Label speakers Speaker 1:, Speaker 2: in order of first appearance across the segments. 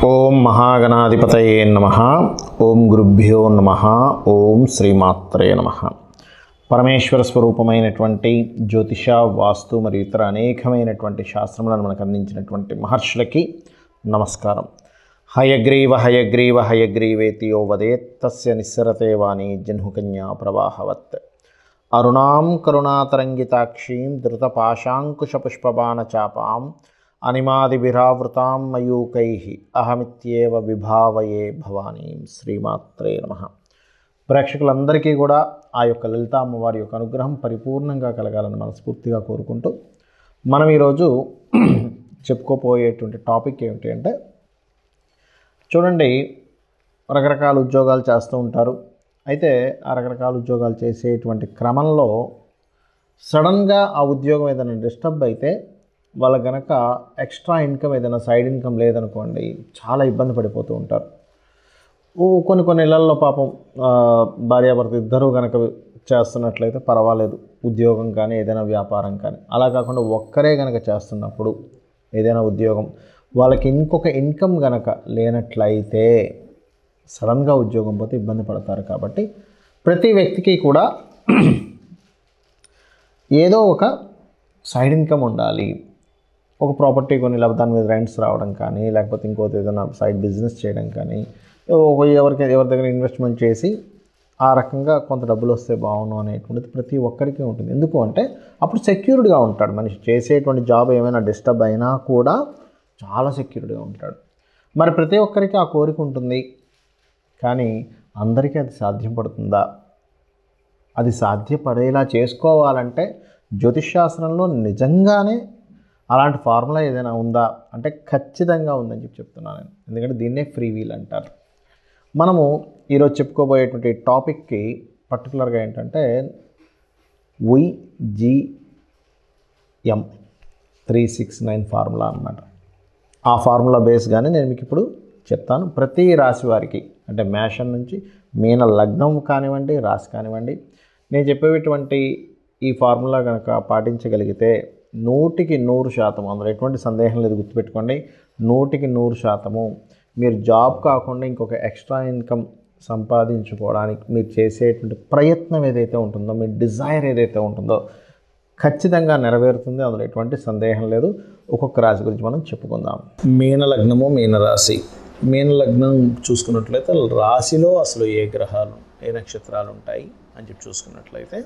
Speaker 1: ఓం మహాగణాధిపతయే నమః. ఓం గురుభ్యో నమః. ఓం శ్రీమాత్రే నమః. పరమేశ్వర స్వరూపమైనటువంటి జ్యోతిష, వాస్తు మరియు ఇతర అనేకమైనటువంటి శాస్త్రములను మనకు అందించినటువంటి మహర్షులకి నమస్కారం. హయగ్రీవ హయగ్రీవ హయగ్రీవేతి యో వదేత్ తస్య నిస్సరతే వాణి జహ్నుకన్యా ప్రవాహవత్. అరుణాం కరుణాతరంగితాక్షీం ధృతపాశాంకుశపుష్పబాణచాపాం అనిమాదిభిరావృతాం మయూకైః అహమిత్యేవ విభావయే భవానీం. శ్రీమాత్రే నమః. ప్రేక్షకులందరికీ కూడా ఆ యొక్క లలితా అమ్మవారి యొక్క అనుగ్రహం పరిపూర్ణంగా కలగాలని మనస్ఫూర్తిగా కోరుకుంటూ మనం ఈరోజు చెప్పుకోపోయేటువంటి టాపిక్ ఏమిటి అంటే, చూడండి, రకరకాల ఉద్యోగాలు చేస్తూ ఉంటారు. అయితే ఆ రకరకాల ఉద్యోగాలు చేసేటువంటి క్రమంలో సడన్గా ఆ ఉద్యోగం ఏదైనా డిస్టర్బ్ అయితే వాళ్ళ గనక ఎక్స్ట్రా ఇన్కమ్ ఏదైనా సైడ్ ఇన్కమ్ లేదనుకోండి, చాలా ఇబ్బంది పడిపోతూ ఉంటారు. కొన్ని ఇళ్లల్లో పాపం భార్యాభర్త ఇద్దరూ కనుక చేస్తున్నట్లయితే పర్వాలేదు, ఉద్యోగం కానీ ఏదైనా వ్యాపారం కానీ. అలా కాకుండా ఒక్కరే కనుక చేస్తున్నప్పుడు ఏదైనా ఉద్యోగం వాళ్ళకి ఇంకొక ఇన్కమ్ కనుక లేనట్లయితే సడన్గా ఉద్యోగం పోతే ఇబ్బంది పడతారు. కాబట్టి ప్రతి వ్యక్తికి కూడా ఏదో ఒక సైడ్ ఇన్కమ్ ఉండాలి. ఒక ప్రాపర్టీ కొని లేకపోతే దాని మీద రెంట్స్ రావడం కానీ, లేకపోతే ఇంకోటి ఏదైనా సైడ్ బిజినెస్ చేయడం కానీ, ఎవరి దగ్గర ఇన్వెస్ట్మెంట్ చేసి ఆ రకంగా కొంత డబ్బులు వస్తే బాగుండు అనేటువంటిది ప్రతి ఒక్కరికి ఉంటుంది. ఎందుకు అంటే అప్పుడు సెక్యూర్డ్గా ఉంటాడు మనిషి. చేసేటువంటి జాబ్ ఏమైనా డిస్టర్బ్ అయినా కూడా చాలా సెక్యూర్డ్గా ఉంటాడు. మరి ప్రతి ఒక్కరికి ఆ కోరిక ఉంటుంది, కానీ అందరికీ అది సాధ్యపడుతుందా? అది సాధ్యపడేలా చేసుకోవాలంటే జ్యోతిష్ శాస్త్రంలో నిజంగానే అలాంటి ఫార్ములా ఏదైనా ఉందా అంటే ఖచ్చితంగా ఉందని చెప్తున్నాను నేను. ఎందుకంటే దీన్నే ఫ్రీ వీల్ అంటారు. మనము ఈరోజు చెప్పుకోబోయేటువంటి టాపిక్కి పర్టికులర్గా ఏంటంటే YGM 369 ఫార్ములా అన్నమాట. ఆ ఫార్ములా బేస్గానే నేను మీకు ఇప్పుడు చెప్తాను. ప్రతి రాశి వారికి, అంటే మేషం నుంచి మీన లగ్నం కానివ్వండి, రాశి కానివ్వండి, నేను చెప్పేటువంటి ఈ ఫార్ములా కనుక పాటించగలిగితే 100% అందులో ఎటువంటి సందేహం లేదు. గుర్తుపెట్టుకోండి, 100% మీరు జాబ్ కాకుండా ఇంకొక ఎక్స్ట్రా ఇన్కమ్ సంపాదించుకోవడానికి మీరు చేసేటువంటి ప్రయత్నం ఏదైతే ఉంటుందో, మీ డిజైర్ ఏదైతే ఉంటుందో ఖచ్చితంగా నెరవేరుతుంది. అందులో ఎటువంటి సందేహం లేదు. ఒక్కొక్క రాశి గురించి మనం చెప్పుకుందాం. మీన లగ్నము, మీన రాశి. మీన లగ్నం చూసుకున్నట్లయితే రాశిలో అసలు ఏ గ్రహాలు, ఏ నక్షత్రాలు ఉంటాయి అని చెప్పి చూసుకున్నట్లయితే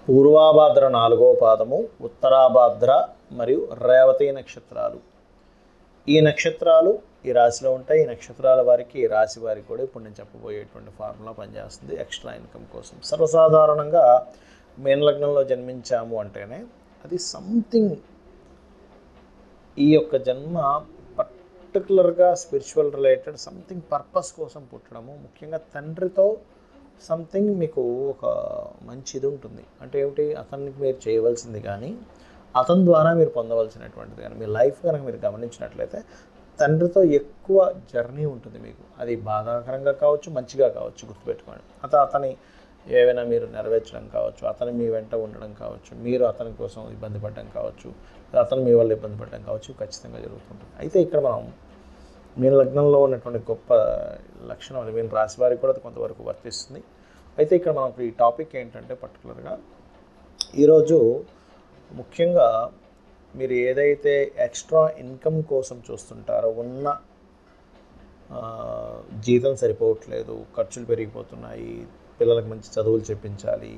Speaker 1: పూర్వాభాద్ర 4వ పాదము, ఉత్తరాభాద్ర మరియు రేవతి నక్షత్రాలు. ఈ నక్షత్రాలు ఈ రాశిలో ఉంటాయి. ఈ నక్షత్రాల వారికి, ఈ రాశి వారికి కూడా ఇప్పుడు నేను చెప్పబోయేటువంటి ఫార్ములా పనిచేస్తుంది ఎక్స్ట్రా ఇన్కమ్ కోసం. సర్వసాధారణంగా మీన లగ్నంలో జన్మించాము అంటేనే అది సంథింగ్, ఈ యొక్క జన్మ పర్టికులర్గా స్పిరిచువల్ రిలేటెడ్ సంథింగ్ పర్పస్ కోసం పుట్టడము. ముఖ్యంగా తండ్రితో సంథింగ్ మీకు ఒక మంచి ఇది ఉంటుంది. అంటే ఏమిటి, అతనికి మీరు చేయవలసింది కానీ అతని ద్వారా మీరు పొందవలసినటువంటిది కానీ, మీ లైఫ్ కనుక మీరు గమనించినట్లయితే తండ్రితో ఎక్కువ జర్నీ ఉంటుంది మీకు. అది బాధాకరంగా కావచ్చు, మంచిగా కావచ్చు. గుర్తుపెట్టుకోండి, అతని ఏవైనా మీరు నెరవేర్చడం కావచ్చు, అతను మీ వెంట ఉండడం కావచ్చు, మీరు అతని కోసం ఇబ్బంది పడడం కావచ్చు, అతను మీ వల్ల ఇబ్బంది పడడం కావచ్చు, ఖచ్చితంగా జరుగుతుంటుంది. అయితే ఇక్కడ మనం మీన లగ్నంలో ఉన్నటువంటి గొప్ప లక్షణం అది మీన రాశి వారికి కూడా కొంతవరకు వర్తిస్తుంది. అయితే ఇక్కడ మనకు ఈ టాపిక్ ఏంటంటే పర్టికులర్గా ఈరోజు ముఖ్యంగా మీరు ఏదైతే ఎక్స్ట్రా ఇన్కమ్ కోసం చూస్తుంటారో, ఉన్న జీతం సరిపోవట్లేదు, ఖర్చులు పెరిగిపోతున్నాయి, పిల్లలకు మంచి చదువులు చెప్పించాలి,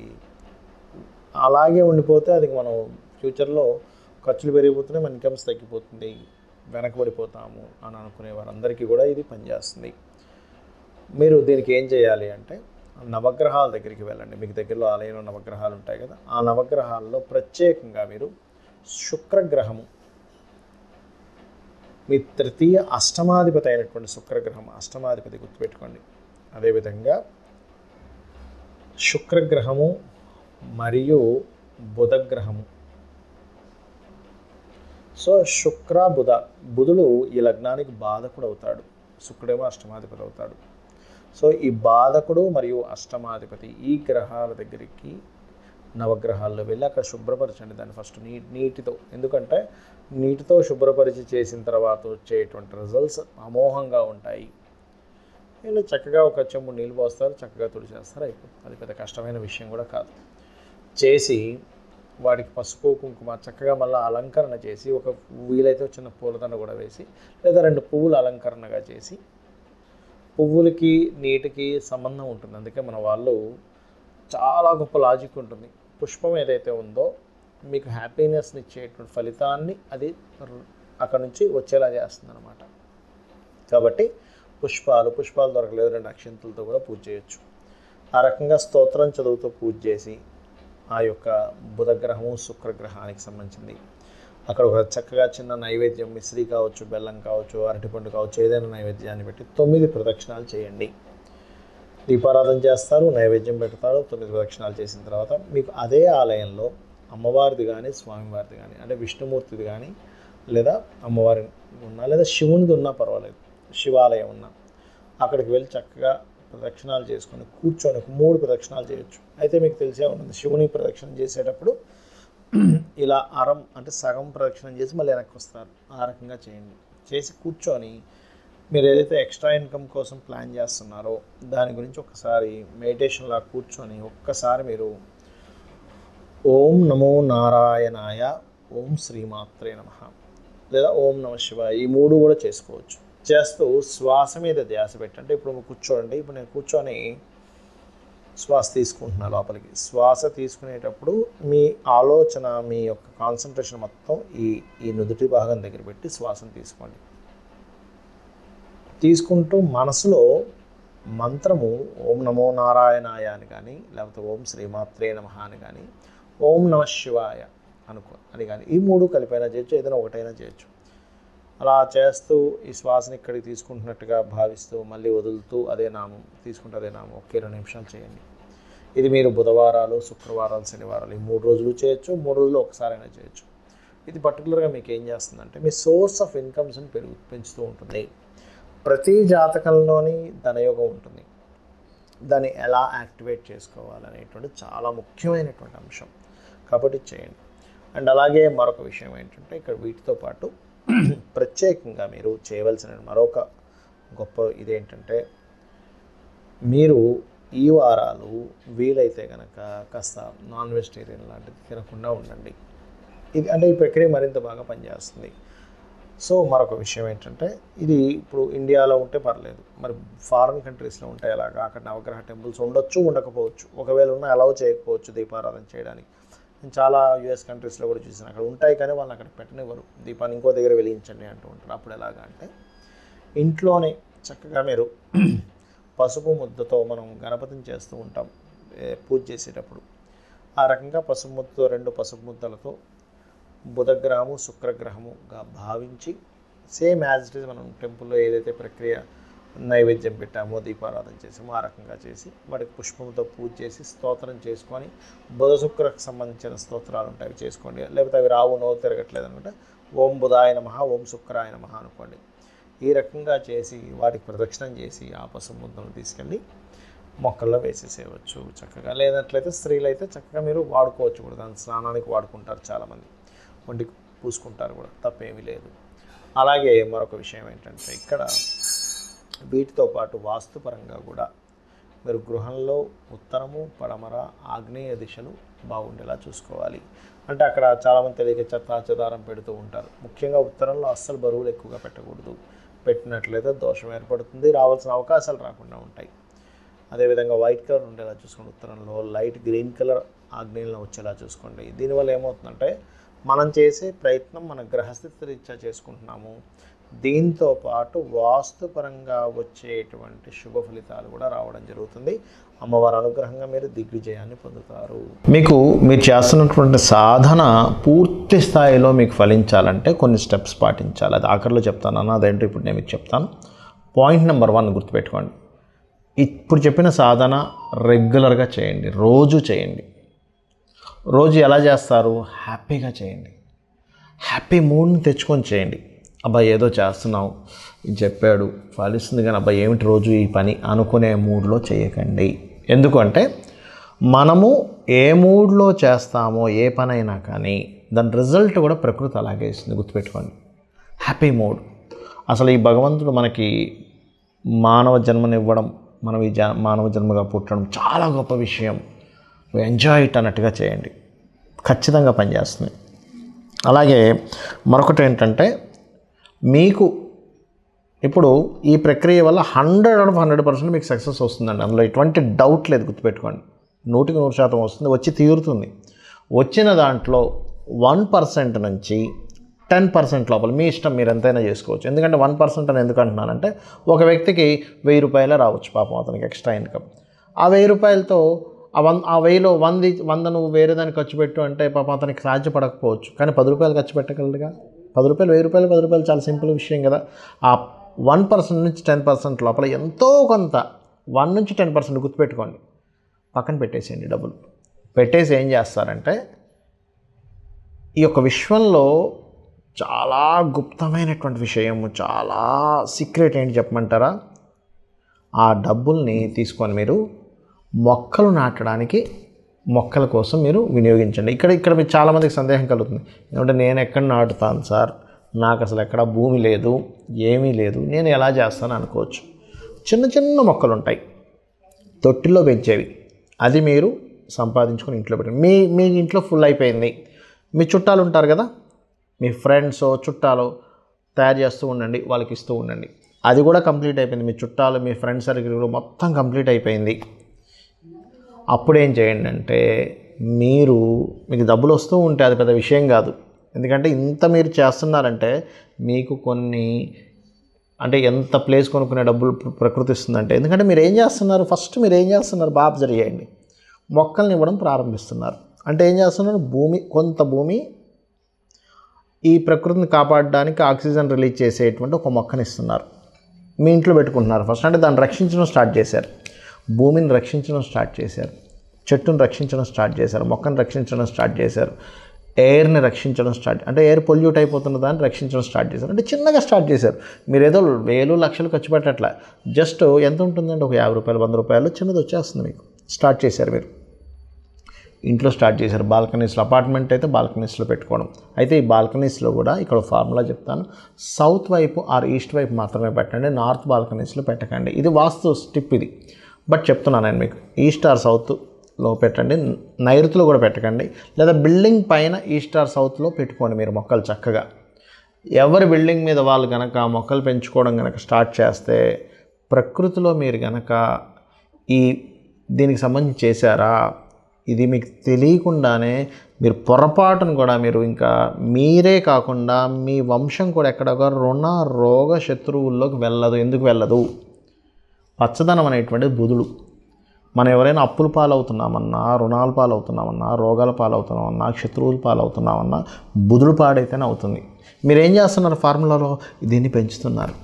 Speaker 1: అలాగే ఉండిపోతే అది మనం ఫ్యూచర్లో ఖర్చులు పెరిగిపోతున్నాయి, మన ఇన్కమ్స్ తగ్గిపోతుంది, వెనకబడిపోతాము అని అనుకునే వారందరికీ కూడా ఇది పనిచేస్తుంది. మీరు దీనికి ఏం చేయాలి అంటే నవగ్రహాల దగ్గరికి వెళ్ళండి. మీకు దగ్గరలో ఆలయంలో నవగ్రహాలు ఉంటాయి కదా, ఆ నవగ్రహాల్లో ప్రత్యేకంగా మీరు శుక్రగ్రహము, మీ తృతీయ అష్టమాధిపతి అయినటువంటి శుక్రగ్రహం, అష్టమాధిపతి గుర్తుపెట్టుకోండి. అదేవిధంగా శుక్రగ్రహము మరియు బుధగ్రహము. సో శుక్ర బుధుడు ఈ లగ్నానికి బాధకుడు అవుతాడు, శుక్రుడేమో అష్టమాధిపతి అవుతాడు. సో ఈ బాధకుడు మరియు అష్టమాధిపతి ఈ గ్రహాల దగ్గరికి నవగ్రహాల్లో వెళ్ళి అక్కడ శుభ్రపరచండి దాన్ని ఫస్ట్ నీటితో. ఎందుకంటే నీటితో శుభ్రపరిచి చేసిన తర్వాత వచ్చేటువంటి రిజల్ట్స్ అమోఘంగా ఉంటాయి. వీళ్ళు చక్కగా ఒక చెంబు నీళ్ళు పోస్తారు, చక్కగా తుడిచేస్తారు, అయిపోతుంది. అది పెద్ద కష్టమైన విషయం కూడా కాదు. చేసి వాటికి పసుపు కుంకుమ చక్కగా మళ్ళీ అలంకరణ చేసి, ఒక వీలైతే చిన్న పూలదండ కూడా వేసి, లేదా 2 పువ్వులు అలంకరణగా చేసి, పువ్వులకి నీటికి సంబంధం ఉంటుంది. అందుకే మన వాళ్ళు చాలా గొప్ప లాజిక్ ఉంటుంది. పుష్పం ఏదైతే ఉందో మీకు హ్యాపీనెస్ని ఇచ్చేటువంటి ఫలితాన్ని అది అక్కడ నుంచి వచ్చేలా చేస్తుంది అన్నమాట. కాబట్టి పుష్పాలు దొరకలేదు 2 అక్షంతులతో కూడా పూజ చేయొచ్చు. ఆ రకంగా స్తోత్రం చదువుతూ పూజ చేసి ఆ యొక్క బుధగ్రహము శుక్రగ్రహానికి సంబంధించింది అక్కడ ఒక చక్కగా చిన్న నైవేద్యం, మిశ్రీ కావచ్చు, బెల్లం కావచ్చు, అరటిపండు కావచ్చు, ఏదైనా నైవేద్యాన్ని పెట్టి 9 ప్రదక్షిణాలు చేయండి. దీపారాధన చేస్తారు, నైవేద్యం పెడతారు. 9 ప్రదక్షిణాలు చేసిన తర్వాత మీకు అదే ఆలయంలో అమ్మవారిది కానీ స్వామివారిది కానీ, అంటే విష్ణుమూర్తిది కానీ, లేదా అమ్మవారి ఉన్నా, లేదా శివునిది ఉన్నా పర్వాలేదు, శివాలయం ఉన్నా అక్కడికి వెళ్ళి చక్కగా ప్రదక్షిణాలు చేసుకొని కూర్చొని 3 ప్రదక్షిణాలు చేయొచ్చు. అయితే మీకు తెలిసే ఉంటుంది, శివుని ప్రదక్షిణ చేసేటప్పుడు ఇలా అంటే సగం ప్రదక్షిణం చేసి మళ్ళీ వెనక్కి వస్తారు. ఆ రకంగా చేయండి. చేసి కూర్చొని మీరు ఏదైతే ఎక్స్ట్రా ఇన్కమ్ కోసం ప్లాన్ చేస్తున్నారో దాని గురించి ఒకసారి మెడిటేషన్లా కూర్చొని ఒక్కసారి మీరు ఓం నమో నారాయణాయ, ఓం శ్రీమాత్రే నమః, లేదా ఓం నమ శివాయ, ఈ 3 కూడా చేసుకోవచ్చు. చేస్తూ శ్వాస మీద ధ్యాస పెట్టండి. ఇప్పుడు కూర్చోండి. ఇప్పుడు నేను కూర్చొని శ్వాస తీసుకుంటున్నా లోపలికి. శ్వాస తీసుకునేటప్పుడు మీ ఆలోచన, మీ యొక్క కాన్సన్ట్రేషన్ మొత్తం ఈ నుదుటి భాగం దగ్గర పెట్టి శ్వాసను తీసుకోండి. తీసుకుంటూ మనసులో మంత్రము ఓం నమో నారాయణాయ అని కానీ, లేకపోతే ఓం శ్రీమాత్రే నమః అని కానీ, ఓం నమ శివాయ అని కానీ, ఈ 3 కలిపైనా చేయొచ్చు, ఏదైనా ఒకటైనా చేయొచ్చు. అలా చేస్తూ ఈ శ్వాసని ఇక్కడికి తీసుకుంటున్నట్టుగా భావిస్తూ మళ్ళీ వదులుతూ అదే నామం తీసుకుంటూ అదే నామం 1-2 నిమిషాలు చేయండి. ఇది మీరు బుధవారాలు, శుక్రవారాలు, శనివారాలు ఈ 3 రోజులు చేయొచ్చు, 3 రోజులు ఒకసారైనా చేయొచ్చు. ఇది పర్టికులర్గా మీకు ఏం చేస్తుందంటే మీ సోర్స్ ఆఫ్ ఇన్కమ్స్ని పెంచుతూ ఉంటుంది. ప్రతి జాతకంలోని ధనయోగం ఉంటుంది. దాన్ని ఎలా యాక్టివేట్ చేసుకోవాలనేటువంటి చాలా ముఖ్యమైనటువంటి అంశం. కాబట్టి చేయండి. అండ్ అలాగే మరొక విషయం ఏంటంటే ఇక్కడ వీటితో పాటు ప్రత్యేకంగా మీరు చేయవలసిన మరొక గొప్ప ఇదేంటంటే, మీరు ఈ వారాలు వీలైతే కనుక కాస్త నాన్ వెజిటేరియన్ లాంటిది తినకుండా ఉండండి. ఇది అంటే ఈ ప్రక్రియ మరింత బాగా పనిచేస్తుంది. సో మరొక విషయం ఏంటంటే, ఇది ఇప్పుడు ఇండియాలో ఉంటే పర్లేదు, మరి ఫారిన్ కంట్రీస్లో ఉంటే ఎలాగా, అక్కడ నవగ్రహ టెంపుల్స్ ఉండొచ్చు, ఉండకపోవచ్చు, ఒకవేళ ఉన్నా అలౌ చేయకపోవచ్చు దీపారాధన చేయడానికి. నేను చాలా యూఎస్ కంట్రీస్లో కూడా చూసాను, అక్కడ ఉంటాయి కానీ వాళ్ళు అక్కడ పెట్టనివ్వరు. దీపాన్ని ఇంకో దగ్గర వెలిగించండి అంటూ ఉంటారు. అప్పుడు ఎలాగా అంటే, ఇంట్లోనే చక్కగా మీరు పసుపు ముద్దతో మనం గణపతిని చేస్తూ ఉంటాం పూజ చేసేటప్పుడు. ఆ రకంగా పసుపు ముద్దతో 2 పసుపు ముద్దలతో బుధగ్రహము శుక్రగ్రహముగా భావించి సేమ్ యాజ్ ఇట్ ఈజ్ మనం టెంపుల్లో ఏదైతే ప్రక్రియ నైవేద్యం పెట్టామో దీపారాధన చేసామో ఆ రకంగా చేసి వాటికి పుష్పంతో పూజ చేసి స్తోత్రం చేసుకొని, బుధ శుక్రకు సంబంధించిన స్తోత్రాలు ఉంటాయి చేసుకోండి. లేకపోతే అవి రావు, నో తిరగట్లేదు అనుకుంటే ఓం బుధాయ నమః, ఓం శుక్రాయ నమః అనుకోండి. ఈ రకంగా చేసి వాటికి ప్రదక్షిణం చేసి ఆ పసుపు ముద్దను తీసుకెళ్ళి మొక్కల్లో వేసేసేయవచ్చు చక్కగా. లేనట్లయితే స్త్రీలు అయితే చక్కగా మీరు వాడుకోవచ్చు కూడా, దాని స్నానానికి వాడుకుంటారు చాలామంది, ఒంటికి పూసుకుంటారు కూడా, తప్పేమీ లేదు. అలాగే మరొక విషయం ఏంటంటే, ఇక్కడ వీటితో పాటు వాస్తుపరంగా కూడా మీరు గృహంలో ఉత్తరము, పడమర, ఆగ్నేయ దిశలు బాగుండేలా చూసుకోవాలి. అంటే అక్కడ చాలామంది తెలియక చెత్తాచెదారం పెడుతూ ఉంటారు. ముఖ్యంగా ఉత్తరంలో అస్సలు బరువులు ఎక్కువగా పెట్టకూడదు. పెట్టినట్లయితే దోషం ఏర్పడుతుంది, రావాల్సిన అవకాశాలు రాకుండా ఉంటాయి. అదేవిధంగా వైట్ కలర్ ఉండేలా చూసుకోండి. ఉత్తరంలో లైట్ గ్రీన్ కలర్ ఆగ్నేయంలో వచ్చేలా చూసుకోండి. దీనివల్ల ఏమవుతుందంటే, మనం చేసే ప్రయత్నం మన గ్రహస్థితి రీత్యా చేసుకుంటున్నాము, దీంతో పాటు వాస్తుపరంగా వచ్చేటువంటి శుభ ఫలితాలు కూడా రావడం జరుగుతుంది. అమ్మవారి అనుగ్రహంగా మీరు దిగ్విజయాన్ని పొందుతారు. మీరు చేస్తున్నటువంటి సాధన పూర్తి స్థాయిలో మీకు ఫలించాలంటే కొన్ని స్టెప్స్ పాటించాలి. అది ఆఖరిలో చెప్తాను, అదేంటో ఇప్పుడు నేను మీకు చెప్తాను. పాయింట్ నెంబర్ 1 గుర్తుపెట్టుకోండి. ఇప్పుడు చెప్పిన సాధన రెగ్యులర్గా చేయండి, రోజు చేయండి. రోజు ఎలా చేస్తారు? హ్యాపీగా చేయండి. హ్యాపీ మూడ్ని తెచ్చుకొని చేయండి. అబ్బాయి ఏదో చేస్తున్నావు, ఇది చెప్పాడు ఫలిస్తుంది కానీ అబ్బాయి ఏమిటి రోజు ఈ పని అనుకునే మూడ్లో చేయకండి. ఎందుకంటే మనము ఏ మూడ్లో చేస్తామో ఏ పనైనా కానీ దాని రిజల్ట్ కూడా ప్రకృతి అలాగే ఇస్తుంది, గుర్తుపెట్టుకోండి. Happy mood. అసలు ఈ భగవంతుడు మనకి మానవ జన్మనివ్వడం, మనం ఈ మానవ జన్మగా పుట్టడం చాలా గొప్ప విషయం. ఎంజాయ్ ఇట్ అన్నట్టుగా చేయండి, ఖచ్చితంగా పనిచేస్తుంది. అలాగే మరొకటి ఏంటంటే, మీకు ఇప్పుడు ఈ ప్రక్రియ వల్ల 100% మీకు సక్సెస్ వస్తుందండి. అందులో ఎటువంటి డౌట్ లేదు, గుర్తుపెట్టుకోండి. 100% వస్తుంది, వచ్చి తీరుతుంది. వచ్చిన దాంట్లో 1% నుంచి 10% లోపల మీ ఇష్టం, మీరు ఎంతైనా చేసుకోవచ్చు. ఎందుకంటే 1% అని ఎందుకు అంటున్నానంటే, ఒక వ్యక్తికి 1000 రూపాయలే రావచ్చు పాపం, అతనికి ఎక్స్ట్రా ఇన్కమ్. ఆ 1000 రూపాయలతో ఆ 1000లో 100 నువ్వు వేరే దానికి ఖర్చు పెట్టు అంటే పాపం అతనికి సాధ్యపడకపోవచ్చు. కానీ 10 రూపాయలు ఖర్చు పెట్టగలడుగా. 10 రూపాయలు, 1000 రూపాయలు, 10 రూపాయలు చాలా సింపుల్ విషయం కదా. ఆ 1% నుంచి 10% లోపల ఎంతో కొంత 1 నుంచి 10% గుర్తుపెట్టుకోండి, పక్కన పెట్టేసేయండి. డబ్బులు పెట్టేసి ఏం చేస్తారంటే, ఈ యొక్క విశ్వంలో చాలా గుప్తమైనటువంటి విషయము, చాలా సీక్రెట్ ఏంటి చెప్పమంటారా? ఆ డబ్బుల్ని తీసుకొని మీరు మొక్కలు నాటడానికి, మొక్కల కోసం మీరు వినియోగించండి. ఇక్కడ మీకు చాలామందికి సందేహం కలుగుతుంది. ఎందుకంటే నేను ఎక్కడ నాటుతాను సార్, నాకు అసలు ఎక్కడ భూమి లేదు, ఏమీ లేదు, నేను ఎలా చేస్తాను అనుకోవచ్చు. చిన్న చిన్న మొక్కలు ఉంటాయి తొట్టిలో పెంచేవి, అది మీరు సంపాదించుకొని ఇంట్లో పెట్టండి. మీ ఇంట్లో ఫుల్ అయిపోయింది, మీ చుట్టాలు ఉంటారు కదా, మీ ఫ్రెండ్స్ చుట్టాలు తయారు చేస్తూ ఉండండి, వాళ్ళకి ఇస్తూ ఉండండి. అది కూడా కంప్లీట్ అయిపోయింది, మీ చుట్టాలు మీ ఫ్రెండ్స్ సర్కిల్ మొత్తం కంప్లీట్ అయిపోయింది. అప్పుడేం చేయండి అంటే, మీకు డబ్బులు వస్తూ ఉంటే అది పెద్ద విషయం కాదు. ఎందుకంటే ఇంత మీరు చేస్తున్నారంటే మీకు కొన్ని, అంటే ఎంత ప్లేస్ కొనుక్కునే డబ్బులు ప్రకృతి ఇస్తుందంటే, ఎందుకంటే మీరు ఏం చేస్తున్నారు, ఫస్ట్ మీరు ఏం చేస్తున్నారు బాగా అబ్జర్వ్ చేయండి. మొక్కల్ని ఇవ్వడం ప్రారంభిస్తున్నారు. అంటే ఏం చేస్తున్నారు, కొంత భూమి ఈ ప్రకృతిని కాపాడడానికి ఆక్సిజన్ రిలీజ్ చేసేటువంటి ఒక మొక్కని ఇస్తున్నారు, మీ ఇంట్లో పెట్టుకుంటున్నారు ఫస్ట్. అంటే దాన్ని రక్షించడం స్టార్ట్ చేశారు, భూమిని రక్షించడం స్టార్ట్ చేశారు, చెట్టును రక్షించడం స్టార్ట్ చేశారు, మొక్కను రక్షించడం స్టార్ట్ చేశారు, ఎయిర్ని రక్షించడం అంటే ఎయిర్ పొల్యూట్ అయిపోతున్న దాన్ని రక్షించడం స్టార్ట్ చేశారు. అంటే చిన్నగా స్టార్ట్ చేశారు. మీరు ఏదో 1000 లక్షలు ఖర్చు పెట్టట్లా, జస్ట్ ఎంత ఉంటుందండి, ఒక 50 రూపాయలు 100 రూపాయలు చిన్నది వచ్చేస్తుంది మీకు. స్టార్ట్ చేశారు, మీరు ఇంట్లో స్టార్ట్ చేశారు. బాల్కనీస్లో, అపార్ట్మెంట్ అయితే బాల్కనీస్లో పెట్టుకోవడం. అయితే ఈ బాల్కనీస్లో కూడా ఇక్కడ ఫార్ములా చెప్తాను, సౌత్ వైపు ఆర్ ఈస్ట్ వైపు మాత్రమే పెట్టండి, నార్త్ బాల్కనీస్లో పెట్టకండి. ఇది వాస్తు స్టిప్ ఇది, బట్ చెప్తున్నాను నేను మీకు. ఈస్ట్ ఆర్ సౌత్లో పెట్టండి, నైరుతిలో కూడా పెట్టకండి. లేదా బిల్డింగ్ పైన ఈస్ట్ ఆర్ సౌత్లో పెట్టుకోండి మీరు మొక్కలు చక్కగా. ఎవరి బిల్డింగ్ మీద వాళ్ళు కనుక మొక్కలు పెంచుకోవడం కనుక స్టార్ట్ చేస్తే, ప్రకృతిలో మీరు కనుక దీనికి సంబంధించి చేశారా, ఇది మీకు తెలియకుండానే మీరు పొరపాటును కూడా మీరు ఇంకా మీరే కాకుండా మీ వంశం కూడా ఎక్కడొక రుణ రోగ శత్రువుల్లోకి వెళ్ళదు. ఎందుకు వెళ్ళదు? పచ్చదనం అనేటువంటిది బుధుడు. మనం ఎవరైనా అప్పుల పాలవుతున్నామన్నా, రుణాల పాలవుతున్నామన్నా, రోగాల పాలవుతున్నామన్నా, శత్రువుల పాలవుతున్నామన్నా బుధుడు పాడైతేనే అవుతుంది. మీరు ఏం చేస్తున్నారు, ఫార్ములాలో దీన్ని పెంచుతున్నారు.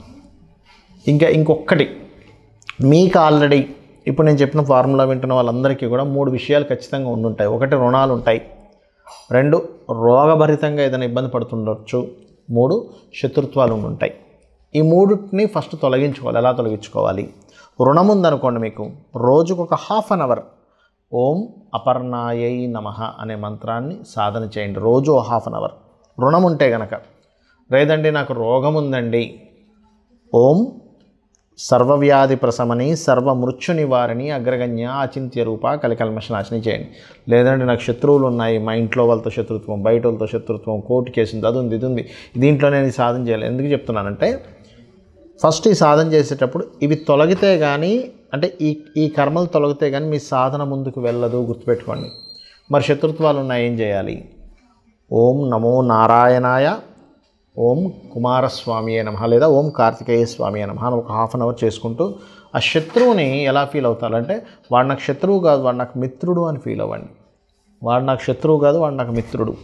Speaker 1: ఇంకొకటి మీకు ఆల్రెడీ ఇప్పుడు నేను చెప్పిన ఫార్ములా వింటున్న వాళ్ళందరికీ కూడా 3 విషయాలు ఖచ్చితంగా ఉండుంటాయి. 1 రుణాలు ఉంటాయి, 2 రోగభరితంగా ఏదైనా ఇబ్బంది పడుతుండొచ్చు, 3 శత్రుత్వాలు ఉంటాయి. ఈ 3ని ఫస్ట్ తొలగించుకోవాలి. ఎలా తొలగించుకోవాలి? రుణం ఉందనుకోండి, మీకు రోజుకు ఒక ½ గంట ఓం అపర్ణాయై నమః అనే మంత్రాన్ని సాధన చేయండి, రోజు ½ గంట. రుణం ఉంటే గనక, లేదండి నాకు రోగం ఉందండి, ఓం సర్వవ్యాధి ప్రశమని సర్వమృత్యు నివారణి అగ్రగణ్య అచింత్య రూప కలికల్మషనాశిని చేయండి. లేదంటే నాకు శత్రువులు ఉన్నాయి, మా ఇంట్లో వాళ్ళతో శత్రుత్వం, బయట వాళ్ళతో శత్రుత్వం, కోర్టు కేసు ఉంది, అది ఉంది, ఇది ఉంది, దీంట్లో నేను సాధన చేయాలి. ఎందుకు చెప్తున్నానంటే, ఫస్ట్ ఈ సాధన చేసేటప్పుడు ఇవి తొలగితే కానీ, అంటే ఈ కర్మలు తొలగితే కానీ మీ సాధన ముందుకు వెళ్ళదు, గుర్తుపెట్టుకోండి. మరి శత్రుత్వాలు ఉన్నాయి, ఏం చేయాలి? ఓం నమో నారాయణాయ, ఓం కుమారస్వామియే నమః, లేదా ఓం కార్తికేయ స్వామియే నమః అని ఒక ½ గంట చేసుకుంటూ ఆ శత్రువుని ఎలా ఫీల్ అవుతారంటే, వాడు నాకు శత్రువు కాదు, వాడు నాకు మిత్రుడు అని ఫీల్ అవ్వండి. వాడు నాకు శత్రువు కాదు, వాడు నాకు మిత్రుడు.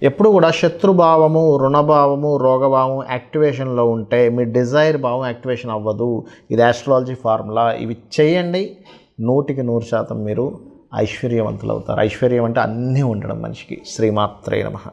Speaker 1: ఎప్పుడు కూడా శత్రుభావము, రుణభావము, రోగభావము యాక్టివేషన్లో ఉంటే మీ డిజైర్ భావం యాక్టివేషన్ అవ్వదు. ఇది ఆస్ట్రాలజీ ఫార్ములా. ఇవి చేయండి, 100% మీరు ఐశ్వర్యవంతులు అవుతారు. ఐశ్వర్యం అంటే అన్నీ ఉండడం మనిషికి. శ్రీమాత్రే నమః.